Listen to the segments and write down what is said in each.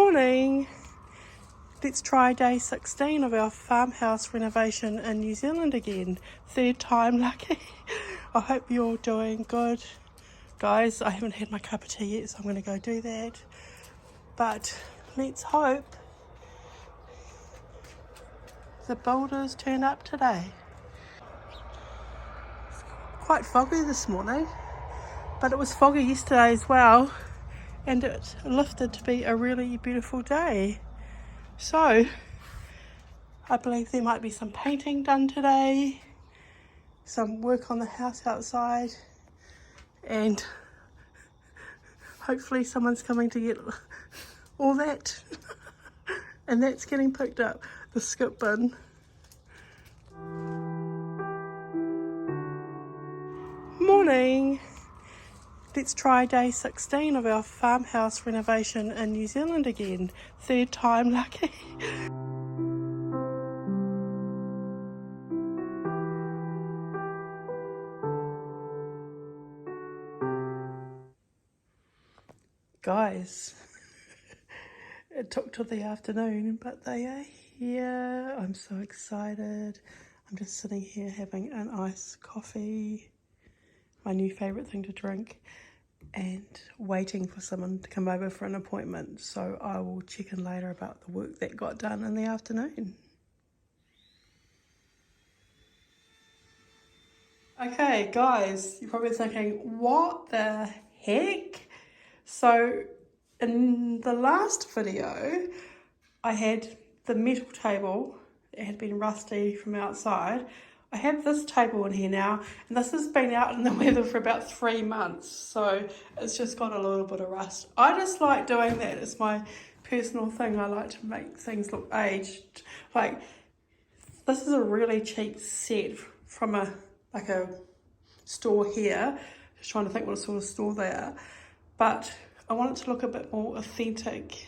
Morning! Let's try day 16 of our farmhouse renovation in New Zealand again. Third time lucky. I hope you're all doing good. Guys, I haven't had my cup of tea yet, so I'm going to go do that. But let's hope the builders turn up today. It's quite foggy this morning, but it was foggy yesterday as well, and it lifted to be a really beautiful day. So I believe there might be some painting done today, some work on the house outside, and hopefully someone's coming to get all that and that's getting picked up, the skip bin. Morning! Let's try day 16 of our farmhouse renovation in New Zealand again. Third time lucky. Guys, it took till the afternoon, but they are here. I'm so excited. I'm just sitting here having an iced coffee, my new favourite thing to drink, and waiting for someone to come over for an appointment. So I will check in later about the work that got done in the afternoon. Okay, guys, you're probably thinking, what the heck? So in the last video, I had the metal table. It had been rusty from outside. I have this table in here now, and this has been out in the weather for about 3 months, so it's just got a little bit of rust. I just like doing that. It's my personal thing. I like to make things look aged. Like, this is a really cheap set from a store here. Just trying to think what sort of store they are. But I want it to look a bit more authentic,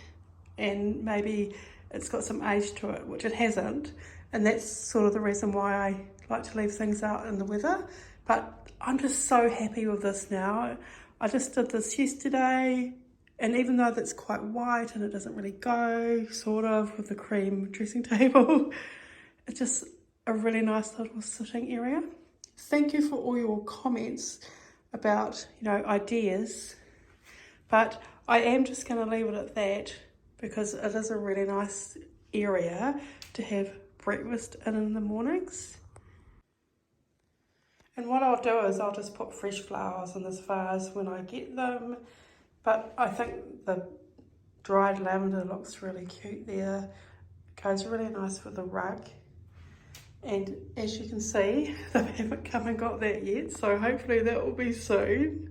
and maybe it's got some age to it, which it hasn't. And that's sort of the reason why I like to leave things out in the weather. But I'm just so happy with this now. I just did this yesterday, and even though that's quite white and it doesn't really go, sort of, with the cream dressing table, it's just a really nice little sitting area. Thank you for all your comments about, ideas. But I am just going to leave it at that, because it is a really nice area to have breakfast in the mornings. And what I'll do is I'll just put fresh flowers in this vase when I get them. But I think the dried lavender looks really cute there. It goes really nice with the rug. And as you can see, they haven't come and got that yet, so hopefully that will be soon.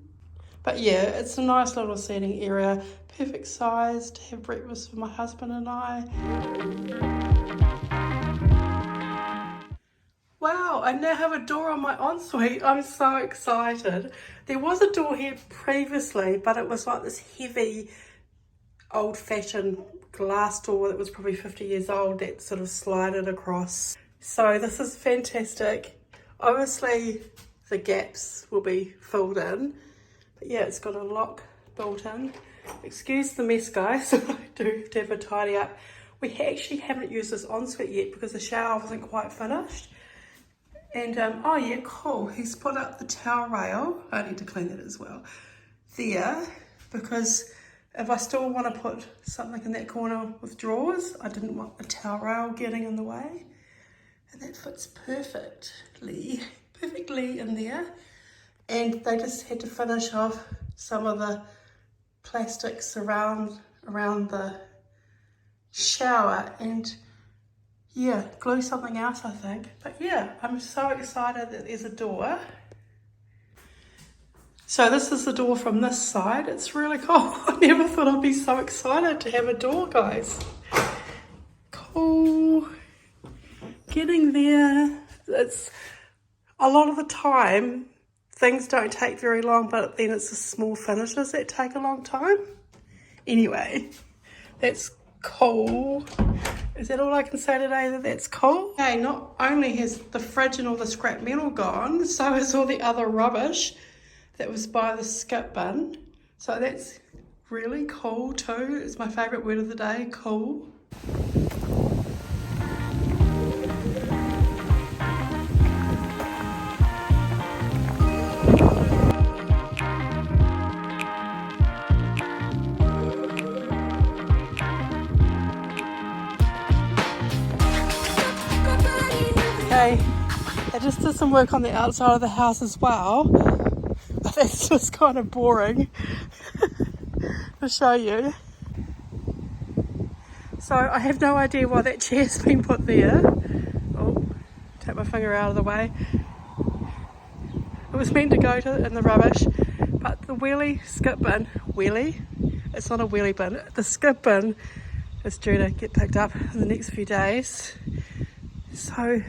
But yeah, it's a nice little seating area, perfect size to have breakfast for my husband and I. Wow, I now have a door on my ensuite. I'm so excited. There was a door here previously, but it was like this heavy, old-fashioned glass door that was probably 50 years old that sort of slided across. So this is fantastic. Obviously, the gaps will be filled in. But yeah, it's got a lock built in. Excuse the mess, guys. I do have to have a tidy up. We actually haven't used this ensuite yet because the shower wasn't quite finished. And, oh yeah, cool. He's put up the towel rail. I need to clean that as well. There, because if I still want to put something in that corner with drawers, I didn't want the towel rail getting in the way. And that fits perfectly in there. And they just had to finish off some of the plastics around the shower and yeah, glue something else, I think. But yeah, I'm so excited that there's a door. So this is the door from this side. It's really cool. I never thought I'd be so excited to have a door, guys. Cool. Getting there. It's a lot of the time, things don't take very long, but then it's the small finishes that take a long time. Anyway, that's cool. Is that all I can say today, that that's cool? Okay, not only has the fridge and all the scrap metal gone, so has all the other rubbish that was by the skip bin. So that's really cool too. It's my favourite word of the day, cool. Okay, I just did some work on the outside of the house as well, but that's just kind of boring to show you. So I have no idea why that chair's been put there. Oh, take my finger out of the way. It was meant to go in the rubbish, but the wheelie skip bin, it's not a wheelie bin, the skip bin is due to get picked up in the next few days. So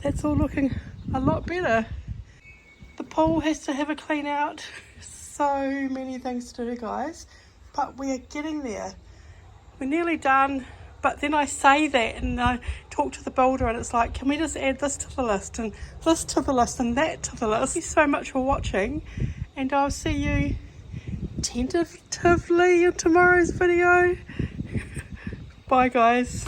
that's all looking a lot better. The pool has to have a clean out. So many things to do, guys, but we are getting there. We're nearly done, but then I say that and I talk to the builder and it's like, can we just add this to the list and this to the list and that to the list? Thank you so much for watching, and I'll see you tentatively in tomorrow's video. Bye guys.